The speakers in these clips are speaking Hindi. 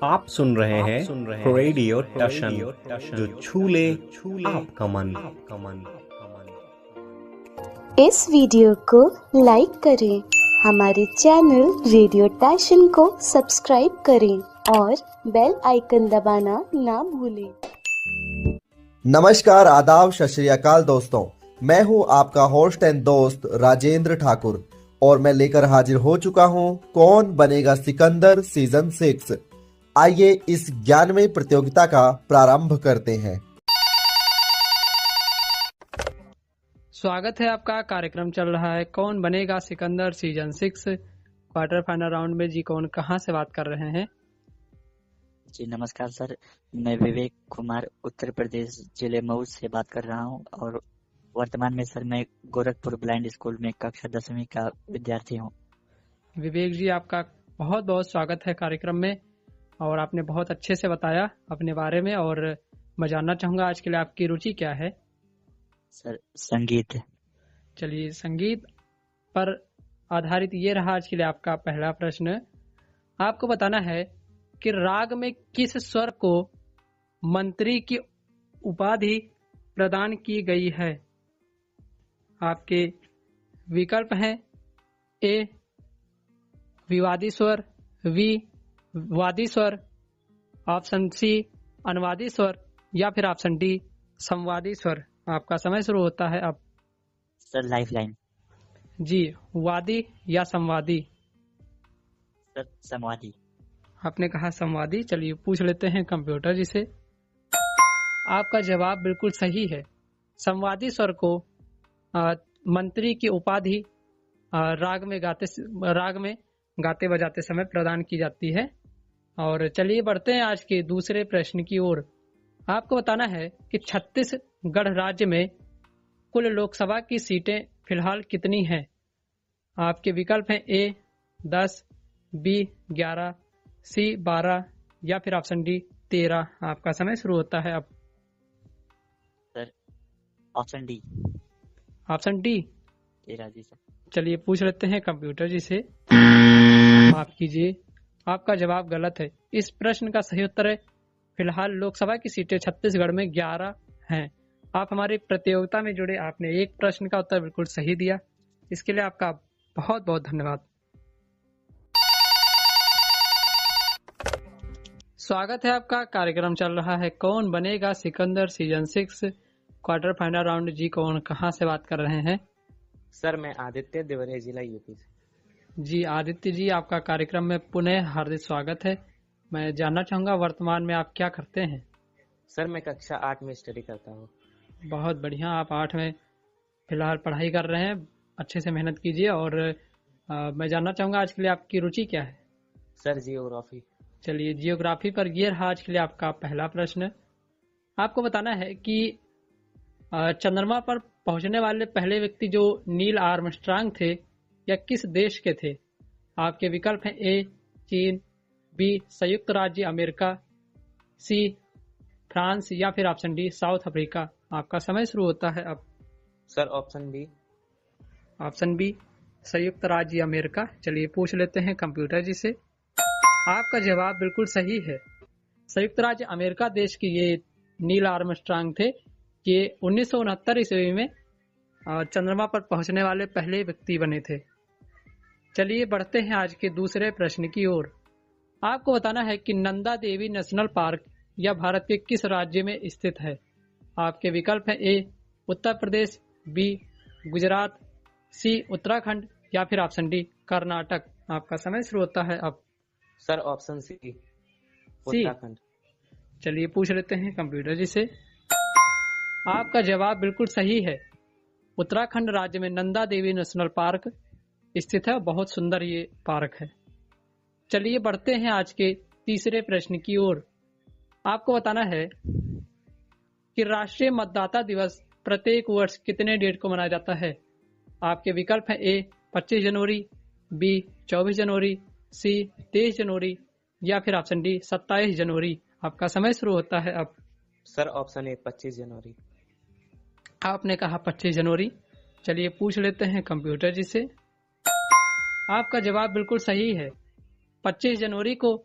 आप सुन रहे हैं रेडियो टशन, जो छू ले आपका मन। इस वीडियो को लाइक करें, हमारे चैनल रेडियो टशन को सब्सक्राइब करें और बेल आइकन दबाना ना भूलें। नमस्कार, आदाब, सत श्री अकाल दोस्तों। मैं हूं आपका होस्ट एंड दोस्त राजेंद्र ठाकुर और मैं लेकर हाजिर हो चुका हूं कौन बनेगा सिकंदर सीजन 6। आइए इस 11वीं प्रतियोगिता का प्रारंभ करते हैं। स्वागत है आपका। कार्यक्रम चल रहा है Kaun Banega Sikandar season 6 quarter final round में। जी कौन कहां से बात कर रहे हैं? जी नमस्कार सर, मैं विवेक कुमार उत्तर प्रदेश जिले मऊ से बात कर रहा हूं और वर्तमान में सर मैं गोरखपुर ब्लाइंड स्कूल में कक्षा 10वीं का विद्यार्थी हूं। विवेक जी, आपका बहुत बहुत स्वागत है कार्यक्रम में और आपने बहुत अच्छे से बताया अपने बारे में। और मैं जानना चाहूंगा आज के लिए आपकी रुचि क्या है? सर संगीत। चलिए, संगीत पर आधारित ये रहा आज के लिए आपका पहला प्रश्न। आपको बताना है कि राग में किस स्वर को मंत्री की उपाधि प्रदान की गई है। आपके विकल्प हैं ए विवादी स्वर, बी वादी स्वर, ऑप्शन सी अनुवादी स्वर या फिर ऑप्शन डी संवादी स्वर। आपका समय शुरू होता है अब। Sir lifeline. जी, वादी या संवादी? सर संवादी। आपने कहा संवादी। चलिए पूछ लेते हैं कंप्यूटर जी से। आपका जवाब बिल्कुल सही है। संवादी स्वर को मंत्री की उपाधि राग में गाते बजाते समय प्रदान की जाती है। और चलिए बढ़ते हैं आज के दूसरे प्रश्न की ओर। आपको बताना है कि छत्तीसगढ़ राज्य में कुल लोकसभा की सीटें फिलहाल कितनी हैं। आपके विकल्प हैं ए 10, बी 11, सी 12 या फिर ऑप्शन डी 13। आपका समय शुरू होता है अब। Sir option D. Option D 13 जी सर। चलिए पूछ लेते हैं कंप्यूटर जी से। माफ कीजिए, आपका जवाब गलत है। इस प्रश्न का सही उत्तर है फिलहाल लोकसभा की सीटें छत्तीसगढ़ में 11 हैं। आप हमारी प्रतियोगिता में जुड़े, आपने एक प्रश्न का उत्तर बिल्कुल सही दिया। इसके लिए आपका बहुत बहुत धन्यवाद। स्वागत है आपका। कार्यक्रम चल रहा है Kaun Banega Sikandar season 6 quarter final round. जी कौन कहां से बात कर रहे हैं? सर मैं आदित्य, देवरिया जिला यूपी से। जी आदित्य जी, आपका कार्यक्रम में पुनः हार्दिक स्वागत है। मैं जानना चाहूंगा वर्तमान में आप क्या करते हैं? सर मैं कक्षा 8 में स्टडी करता हूँ। बहुत बढ़िया, आप 8 में फिलहाल पढ़ाई कर रहे हैं। अच्छे से मेहनत कीजिए। और मैं जानना चाहूंगा आज के लिए आपकी रुचि क्या है? Sir geography. चलिए, जियोग्राफी पर ये रहा आज के लिए आपका पहला प्रश्न। आपको बताना है कि चंद्रमा पर पहुंचने वाले पहले व्यक्ति जो नील आर्मस्ट्रांग थे, या किस देश के थे। आपके विकल्प हैं ए चीन, बी संयुक्त राज्य अमेरिका, सी फ्रांस या फिर ऑप्शन डी साउथ अफ्रीका। आपका समय शुरू होता है अब। Sir option B. Option B संयुक्त राज्य अमेरिका। चलिए पूछ लेते हैं कंप्यूटर जी से। आपका जवाब बिल्कुल सही है। संयुक्त राज्य अमेरिका देश के ये नील आर्मस्ट्रांग थे। ये 1969 ईस्वी में चंद्रमा पर पहुंचने वाले पहले व्यक्ति बने थे। चलिए बढ़ते हैं आज के दूसरे प्रश्न की ओर। आपको बताना है कि नंदा देवी नेशनल पार्क यह भारत के किस राज्य में स्थित है। आपके विकल्प हैं ए उत्तर प्रदेश, बी गुजरात, सी उत्तराखंड या फिर ऑप्शन डी कर्नाटक। आपका समय शुरू होता है अब। Sir option C Uttarakhand. चलिए पूछ लेते हैं कंप्यूटर जी से। आपका जवाब बिल्कुल सही है। उत्तराखंड राज्य में नंदा देवी नेशनल पार्क स्थित है। बहुत सुंदर ये पार्क है। चलिए बढ़ते हैं आज के तीसरे प्रश्न की ओर। आपको बताना है कि राष्ट्रीय मतदाता दिवस प्रत्येक वर्ष कितने डेट को मनाया जाता है। आपके विकल्प है ए 25 जनवरी, बी 24 जनवरी, सी 23 जनवरी या फिर ऑप्शन डी 27 जनवरी। आपका समय शुरू होता है अब। सर ऑप्शन ए 25 जनवरी। आपने कहा 25 जनवरी। चलिए पूछ लेते हैं कंप्यूटर जी से। आपका जवाब बिल्कुल सही है। 25 जनवरी को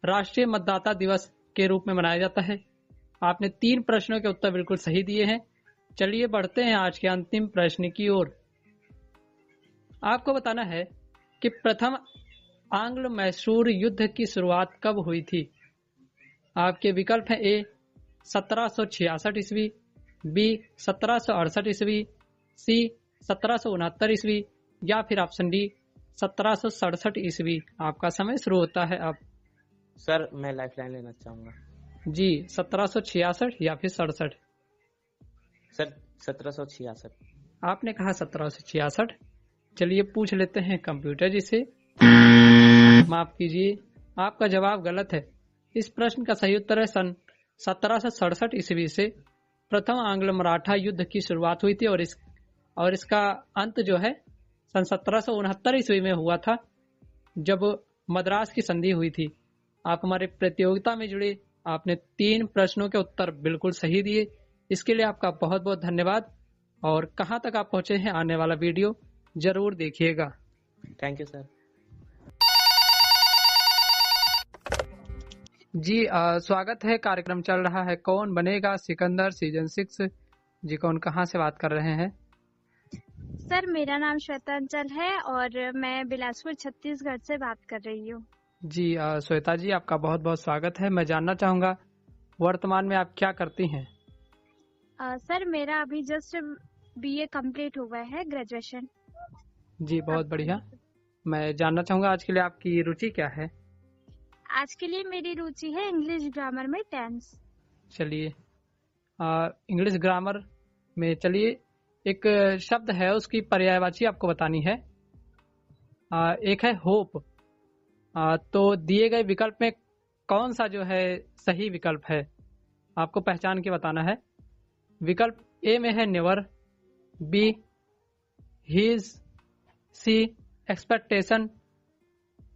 राष्ट्रीय मतदाता दिवस के रूप में मनाया जाता है। आपने 3 प्रश्नों के उत्तर बिल्कुल सही दिए हैं। चलिए बढ़ते हैं आज के अंतिम प्रश्न की ओर। आपको बताना है कि प्रथम आंग्ल मैसूर युद्ध की शुरुआत कब हुई थी। आपके विकल्प हैं ए 1766 ईस्वी, बी 1768 ईस्वी, सी 1769 ईस्वी या फिर ऑप्शन डी 1767 ईस्वी। आपका समय शुरू होता है अब। सर मैं लाइफलाइन लेना चाहूंगा। जी 1766 या फिर 67। सर 1766। आपने कहा 1766। चलिए पूछ लेते हैं कंप्यूटर जी से। माफ कीजिए, आपका जवाब गलत है। इस प्रश्न का सही उत्तर है सन 1767 ईस्वी से प्रथम आंग्ल मराठा युद्ध की शुरुआत हुई थी और इसका अंत जो है सन 1769 ईस्वी में हुआ था, जब मद्रास की संधि हुई थी। आप हमारे प्रतियोगिता में जुड़े, आपने 3 प्रश्नों के उत्तर बिल्कुल सही दिए। इसके लिए आपका बहुत बहुत धन्यवाद। और कहाँ तक आप पहुंचे हैं, आने वाला वीडियो जरूर देखिएगा। Thank you sir. जी स्वागत है। कार्यक्रम चल रहा है कौन बनेगा सिकंदर सीजन 6। जी कौन कहाँ से बात कर रहे हैं? सर मेरा नाम श्वेतांचल है और मैं बिलासपुर छत्तीसगढ़ से बात कर रही हूँ। जी श्वेता जी, आपका बहुत बहुत स्वागत है। मैं जानना चाहूँगा वर्तमान में आप क्या करती हैं? सर मेरा अभी जस्ट बीए कंप्लीट हुआ है, ग्रेजुएशन। जी बहुत बढ़िया। मैं जानना चाहूँगा आज के लिए आपकी रुचि क्या है? आज के लिए मेरी रुचि है इंग्लिश ग्रामर में टेंस। चलिए इंग्लिश ग्रामर में चलिए एक शब्द है, उसकी पर्यायवाची आपको बतानी है। एक है होप। तो दिए गए विकल्प में कौन सा जो है सही विकल्प है, आपको पहचान के बताना है। विकल्प ए में है नेवर, बी हीज, सी एक्सपेक्टेशन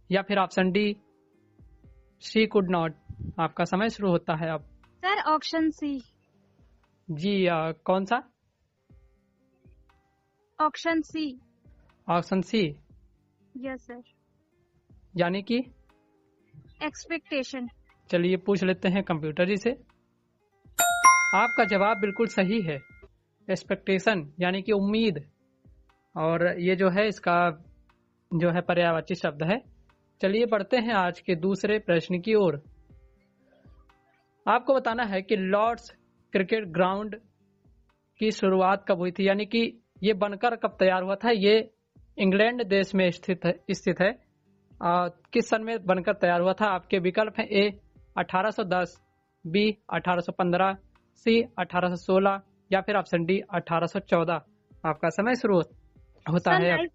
या फिर option D she could not. आपका समय शुरू होता है अब। सर ऑप्शन सी। जी कौन सा? Option C. Option C. Yes sir. यानी कि एक्सपेक्टेशन। चलिए पूछ लेते हैं कंप्यूटर जी से। आपका जवाब बिल्कुल सही है, एक्सपेक्टेशन यानी कि उम्मीद। और ये जो है इसका जो है पर्यायवाची शब्द है। चलिए बढ़ते हैं आज के दूसरे प्रश्न की ओर। आपको बताना है कि लॉर्ड्स क्रिकेट ग्राउंड की शुरुआत कब हुई थी, यानी कि ये बनकर कब तैयार हुआ था। ये इंग्लैंड देश में स्थित है। किस सन में बनकर तैयार हुआ था? आपके विकल्प हैं ए 1810, बी 1815, सी 1816 या फिर ऑप्शन डी 1814। आपका समय शुरू होता है अब।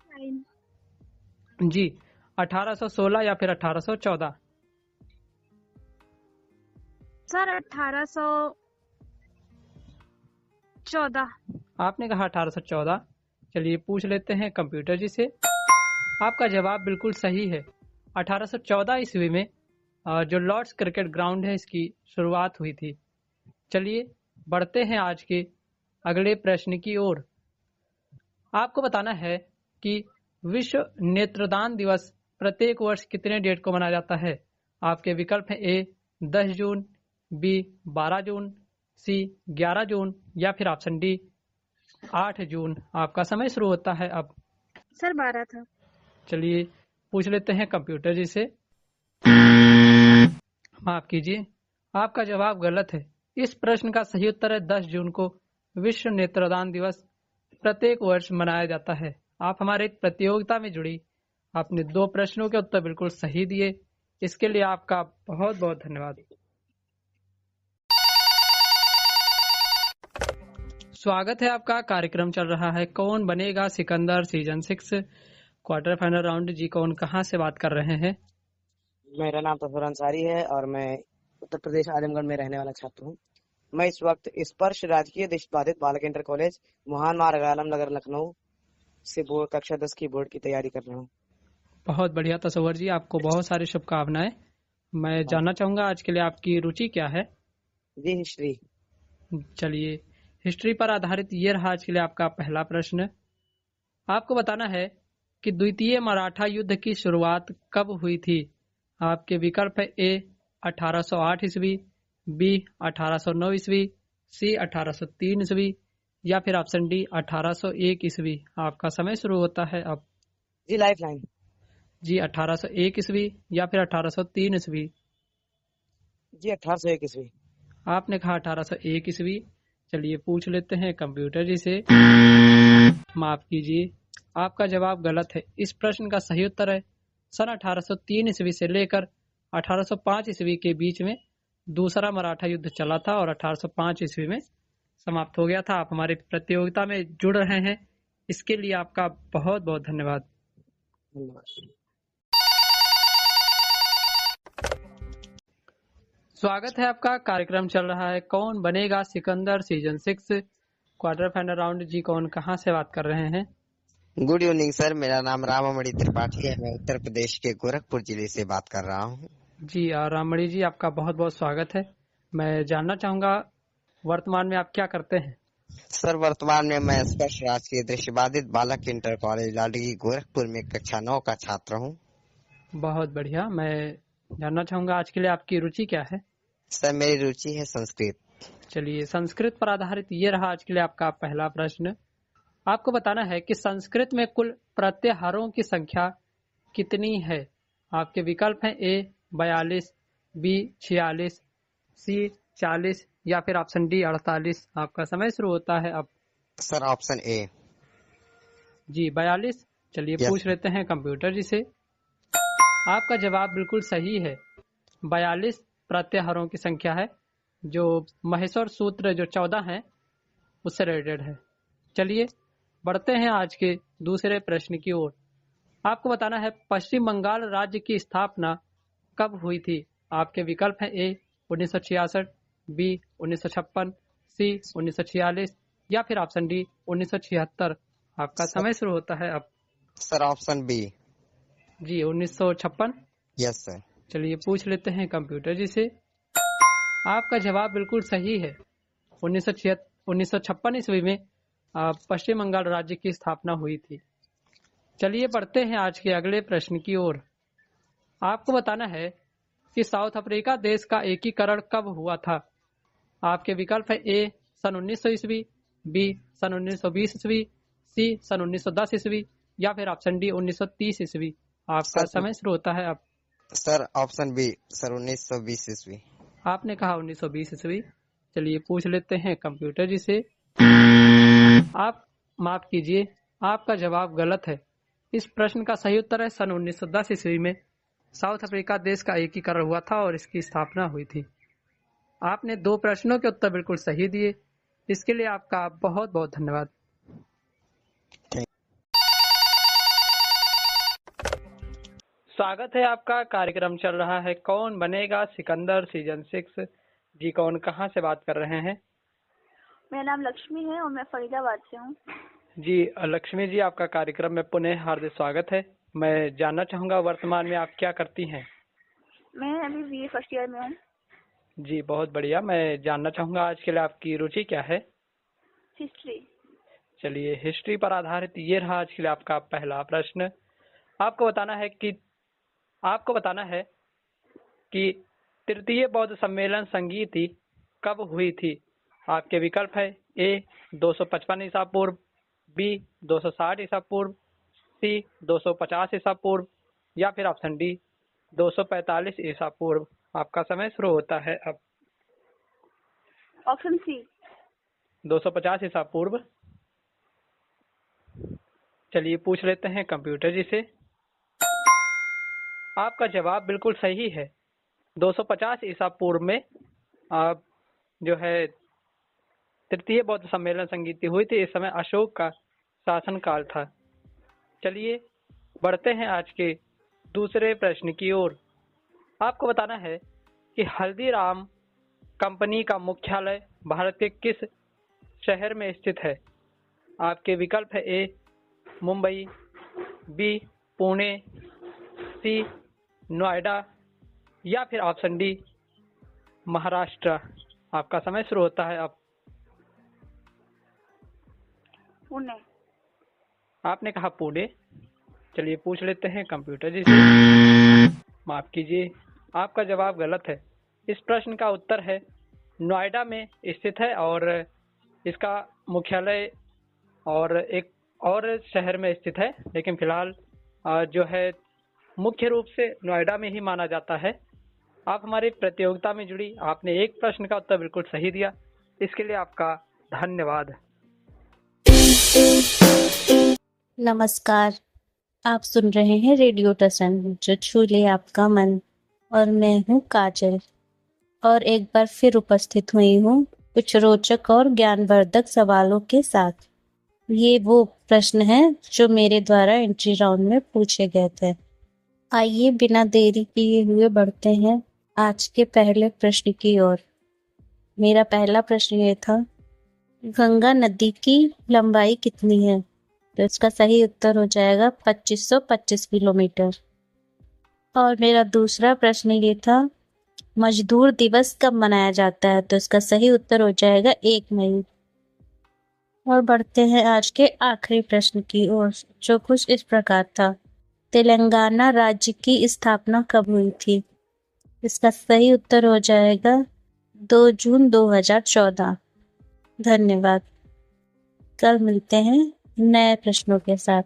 जी 1816 या फिर 1814। सर 1814। आपने कहा 1814। चलिए पूछ लेते हैं कंप्यूटर जी से। आपका जवाब बिल्कुल सही है। 1814 ईस्वी में जो लॉर्ड्स क्रिकेट ग्राउंड है इसकी शुरुआत हुई थी। चलिए बढ़ते हैं आज के अगले प्रश्न की ओर। आपको बताना है कि विश्व नेत्रदान दिवस प्रत्येक वर्ष कितने डेट को मनाया जाता है। आपके विकल्प हैं ए 10 जून, बी 12 जून, सी 11 जून या फिर ऑप्शन डी 8 जून। आपका समय शुरू होता है अब। सर 12 था। चलिए पूछ लेते हैं कंप्यूटर जी से। माफ कीजिए, आपका जवाब गलत है। इस प्रश्न का सही उत्तर है 10 जून को विश्व नेत्रदान दिवस प्रत्येक वर्ष मनाया जाता है। आप हमारे प्रतियोगिता में जुड़ी, आपने 2 प्रश्नों के उत्तर बिल्कुल सही दिए। इसके लिए आपका बहुत बहुत धन्यवाद। स्वागत है आपका। कार्यक्रम चल रहा है Kaun Banega Sikandar season 6 quarter final round. जी कौन कहाँ से बात कर रहे हैं? मेरा नाम तफर अंसारी है और मैं उत्तर प्रदेश आजमगढ़ में रहने वाला छात्र हूँ। मैं इस वक्त स्पर्श राजकीय दृष्टिबाधित बालक इंटर कॉलेज मुहान मार्ग आलमनगर लखनऊ से बोर्ड कक्षा 10 की बोर्ड की तैयारी कर रहा हूँ। बहुत बढ़िया तस्वर जी, आपको बहुत सारी शुभकामनाएं। मैं जानना चाहूंगा आज के लिए आपकी रुचि क्या है? जी हिस्ट्री। चलिए हिस्ट्री पर आधारित ये रहा आज के लिए आपका पहला प्रश्न। आपको बताना है कि द्वितीय मराठा युद्ध की शुरुआत कब हुई थी। आपके विकल्प है ए 1808 ईस्वी, बी 1809 ईस्वी, सी 1803 ईस्वी या फिर ऑप्शन डी 1801 ईस्वी। आपका समय शुरू होता है अब। जी लाइफलाइन। जी 1801 ईस्वी या फिर 1803 ईस्वी। जी 1801 ईस्वी। आपने कहा 1801 ईस्वी। चलिए पूछ लेते हैं कंप्यूटर जी से। माफ कीजिए, आपका जवाब गलत है। इस प्रश्न का सही उत्तर है सन 1803 ईस्वी से लेकर 1805 ईस्वी के बीच में दूसरा मराठा युद्ध चला था और 1805 ईस्वी में समाप्त हो गया था। आप हमारी प्रतियोगिता में जुड़ रहे हैं, इसके लिए आपका बहुत बहुत धन्यवाद। स्वागत है आपका। कार्यक्रम चल रहा है Kaun Banega Sikandar season 6 quarter final round. जी कौन कहाँ से बात कर रहे हैं? गुड इवनिंग सर, मेरा नाम रामामणि त्रिपाठी है। मैं उत्तर प्रदेश के गोरखपुर जिले से बात कर रहा हूँ। जी राममणि जी, आपका बहुत बहुत स्वागत है। मैं जानना चाहूंगा वर्तमान में आप क्या करते हैं? सर वर्तमान में मैं स्पर्श राजकीय दृष्टिबाधित बालक इंटर कॉलेज लाडगी गोरखपुर में कक्षा 9 का छात्र हूँ। बहुत बढ़िया। मैं जानना चाहूंगा आज के लिए आपकी रुचि क्या है? सर मेरी रुचि है संस्कृत। चलिए संस्कृत पर आधारित ये रहा आज के लिए आपका पहला प्रश्न। आपको बताना है कि संस्कृत में कुल प्रत्याहारों की संख्या कितनी है। आपके विकल्प हैं ए 42, बी 46, सी 40 या फिर ऑप्शन डी 48। आपका समय शुरू होता है अब। Sir option A. जी 42। चलिए पूछ लेते हैं कंप्यूटर जी से। आपका जवाब बिल्कुल सही है। 42 प्रत्याहारों की संख्या है, जो महेश्वर सूत्र जो 14 है उससे रिलेटेड है। चलिए बढ़ते हैं आज के दूसरे प्रश्न की ओर। आपको बताना है पश्चिम बंगाल राज्य की स्थापना कब हुई थी। आपके विकल्प हैं ए 1966, बी 1956, सी 1946 या फिर ऑप्शन डी 1976। आपका समय शुरू होता है अब। Sir option B. जी 1956। Yes sir. चलिए पूछ लेते हैं कंप्यूटर जी से। आपका जवाब बिल्कुल सही है। 1956 ईस्वी में पश्चिम बंगाल राज्य की स्थापना हुई थी। चलिए बढ़ते हैं आज के अगले प्रश्न की ओर। आपको बताना है कि साउथ अफ्रीका देश का एकीकरण कब हुआ था। आपके विकल्प है ए सन 1900 ईस्वी, बी सन 1920 ईस्वी, सी सन 1910 ईस्वी या फिर ऑप्शन डी 1930 ईस्वी। आपका समय शुरू होता है अब। सर ऑप्शन बी, सर 1920 ईस्वी। आपने कहा 1920 ईस्वी। चलिए पूछ लेते हैं कंप्यूटर जी से। आप माफ कीजिए, आपका जवाब गलत है। इस प्रश्न का सही उत्तर है सन 1910 ईस्वी में साउथ अफ्रीका देश का एकीकरण हुआ था और इसकी स्थापना हुई थी। आपने 2 प्रश्नों के उत्तर बिल्कुल सही दिए, इसके लिए आपका बहुत बहुत धन्यवाद। स्वागत है आपका। कार्यक्रम चल रहा है कौन बनेगा सिकंदर सीजन 6। जी कौन कहाँ से बात कर रहे हैं? मेरा नाम लक्ष्मी है और मैं फरीदाबाद से हूँ। जी लक्ष्मी जी, आपका कार्यक्रम में पुनः हार्दिक स्वागत है। मैं जानना चाहूँगा वर्तमान में आप क्या करती हैं? मैं अभी बीए फर्स्ट ईयर में हूँ। जी बहुत बढ़िया। मैं जानना चाहूँगा आज के लिए आपकी रुचि क्या है? हिस्ट्री। चलिए हिस्ट्री पर आधारित ये रहा आज के लिए आपका पहला प्रश्न। आपको बताना है कि तृतीय बौद्ध सम्मेलन संगीति कब हुई थी। आपके विकल्प है ए 255 ईसा पूर्व, बी 260 ईसा पूर्व, सी 250 ईसा पूर्व या फिर ऑप्शन डी 245 ईसा पूर्व। आपका समय शुरू होता है अब। ऑप्शन सी 250 ईसा पूर्व। चलिए पूछ लेते हैं कंप्यूटर जी से। आपका जवाब बिल्कुल सही है। 250 ईसा पूर्व में जो है तृतीय बौद्ध सम्मेलन संगीति हुई थी। इस समय अशोक का शासन काल था। चलिए बढ़ते हैं आज के दूसरे प्रश्न की ओर। आपको बताना है कि हल्दीराम कंपनी का मुख्यालय भारत के किस शहर में स्थित है। आपके विकल्प है ए मुंबई, बी पुणे, सी नोएडा या फिर ऑप्शन डी महाराष्ट्र। आपका समय शुरू होता है अब। पुणे। आपने कहा पुणे। चलिए पूछ लेते हैं कंप्यूटर जी से। माफ कीजिए, आपका जवाब गलत है। इस प्रश्न का उत्तर है नोएडा में स्थित है और इसका मुख्यालय और एक और शहर में स्थित है, लेकिन फिलहाल जो है मुख्य रूप से नोएडा में ही माना जाता है। आप हमारी प्रतियोगिता में जुड़ी, आपने एक प्रश्न का उत्तर बिल्कुल सही दिया, इसके लिए आपका धन्यवाद। नमस्कार, आप सुन रहे हैं रेडियो टशन जो छू ले आपका मन, और मैं हूँ काजल, और एक बार फिर उपस्थित हुई हूँ कुछ रोचक और ज्ञानवर्धक सवालों के साथ। ये वो प्रश्न हैं जो मेरे द्वारा एंट्री राउंड में पूछे गए थे। आइए बिना देरी किए हुए बढ़ते हैं आज के पहले प्रश्न की ओर। मेरा पहला प्रश्न ये था, गंगा नदी की लंबाई कितनी है? तो इसका सही उत्तर हो जाएगा 2525 किलोमीटर। और मेरा दूसरा प्रश्न ये था, मजदूर दिवस कब मनाया जाता है? तो इसका सही उत्तर हो जाएगा 1 मई। और बढ़ते हैं आज के आखिरी प्रश्न की ओर, जो कुछ इस प्रकार था, तेलंगाना राज्य की स्थापना कब हुई थी? इसका सही उत्तर हो जाएगा 2 जून 2014। धन्यवाद। कल मिलते हैं नए प्रश्नों के साथ।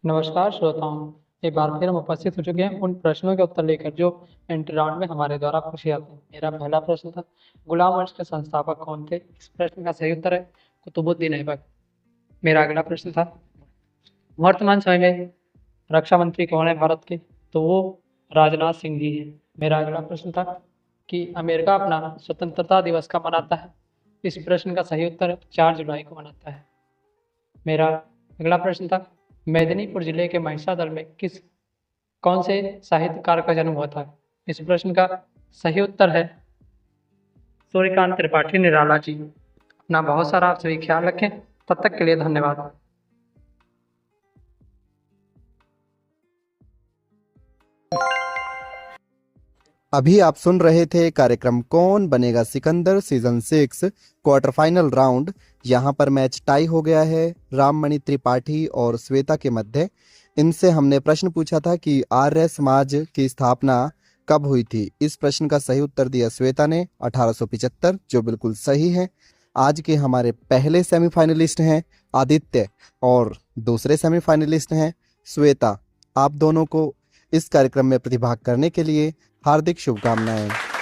नमस्कार श्रोताओं, एक बार फिर हम उपस्थित हो चुके हैं उन प्रश्नों के उत्तर लेकर जो एंट्री राउंड में हमारे द्वारा पूछे जाते हैं। मेरा पहला प्रश्न था, गुलाम वंश के संस्थापक कौन थे? इस प्रश्न का सही उत्तर है कुतुबुद्दीन ऐबक। मेरा अगला प्रश्न था, वर्तमान समय में रक्षा मंत्री कौन है भारत के? तो वो राजनाथ सिंह जी हैं। मेरा अगला प्रश्न था कि अमेरिका अपना स्वतंत्रता दिवस कब मनाता है? इस प्रश्न का सही उत्तर 4 जुलाई को मनाता है। मेरा अगला प्रश्न था, मेदिनीपुर जिले के महिषादल में कौन से साहित्यकार का जन्म हुआ था? इस प्रश्न का सही उत्तर है सूर्यकांत त्रिपाठी निराला जी। अपना बहुत सारा आप सभी ख्याल रखें, तब तक के लिए धन्यवाद। अभी आप सुन रहे थे कार्यक्रम कौन Banega Sikandar season 6 quarter final round. यहाँ पर मैच टाई हो गया है राममणि त्रिपाठी और श्वेता के मध्य। इनसे हमने प्रश्न पूछा था कि आर्य समाज की स्थापना कब हुई थी। इस प्रश्न का सही उत्तर दिया श्वेता ने 1875, जो बिल्कुल सही है। आज के हमारे पहले सेमीफाइनलिस्ट हैं आदित्य और दूसरे सेमीफाइनलिस्ट हैं श्वेता। आप दोनों को इस कार्यक्रम में प्रतिभाग करने के लिए हार्दिक शुभकामनाएं।